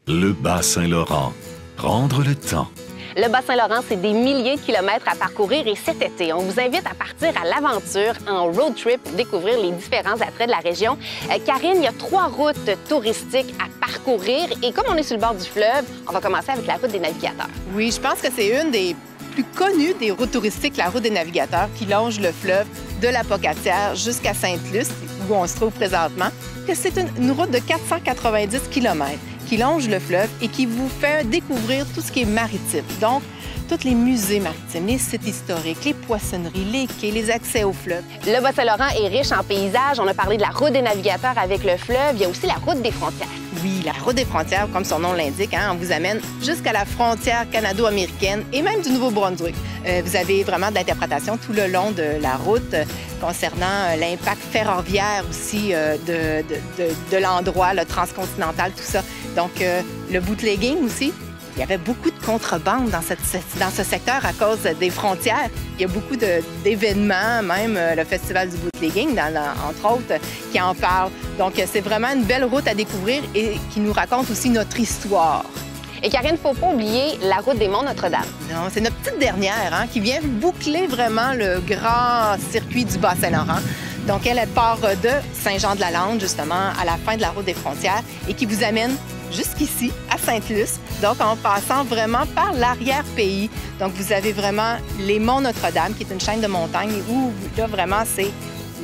Le Bas-Saint-Laurent. Prendre le temps. Le Bas-Saint-Laurent, c'est des milliers de kilomètres à parcourir et cet été, on vous invite à partir à l'aventure en road trip pour découvrir les différents attraits de la région. Karine, il y a 3 routes touristiques à parcourir et comme on est sur le bord du fleuve, on va commencer avec la route des navigateurs. Oui, je pense que c'est une des plus connues des routes touristiques, la route des navigateurs, qui longe le fleuve de la Pocatière jusqu'à Sainte-Luce, où on se trouve présentement. C'est une route de 490 km qui longe le fleuve et qui vous fait découvrir tout ce qui est maritime. Donc, tous les musées maritimes, les sites historiques, les poissonneries, les quais, les accès au fleuve. Le Bas-Saint-Laurent est riche en paysages. On a parlé de la route des navigateurs avec le fleuve. Il y a aussi la route des frontières. Oui, la route des frontières, comme son nom l'indique, on vous amène jusqu'à la frontière canado-américaine et même du Nouveau-Brunswick. Vous avez vraiment de l'interprétation tout le long de la route concernant l'impact ferroviaire aussi de l'endroit, le transcontinental, tout ça. Donc, le bootlegging aussi. Il y avait beaucoup de contrebande dans ce secteur à cause des frontières. Il y a beaucoup d'événements, même le Festival du bootlegging, entre autres, qui en parle. Donc, c'est vraiment une belle route à découvrir et qui nous raconte aussi notre histoire. Et Karine, il ne faut pas oublier la route des Monts Notre-Dame. Non, c'est notre petite dernière qui vient boucler vraiment le grand circuit du Bas-Saint-Laurent. Donc, elle part de Saint-Jean-de-la-Lande, justement, à la fin de la route des frontières et qui vous amène jusqu'ici, à Sainte-Luce, donc en passant vraiment par l'arrière-pays. Donc, vous avez vraiment les Monts Notre-Dame, qui est une chaîne de montagnes où, là, vraiment, c'est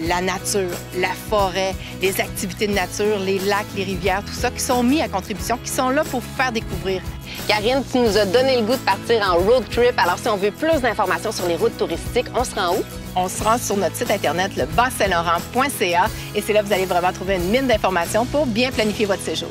la nature, la forêt, les activités de nature, les lacs, les rivières, tout ça, qui sont mis à contribution, qui sont là pour vous faire découvrir. Karine, tu nous as donné le goût de partir en road trip. Alors, si on veut plus d'informations sur les routes touristiques, on se rend où? On se rend sur notre site Internet, le bassaintlaurent.ca, et c'est là que vous allez vraiment trouver une mine d'informations pour bien planifier votre séjour.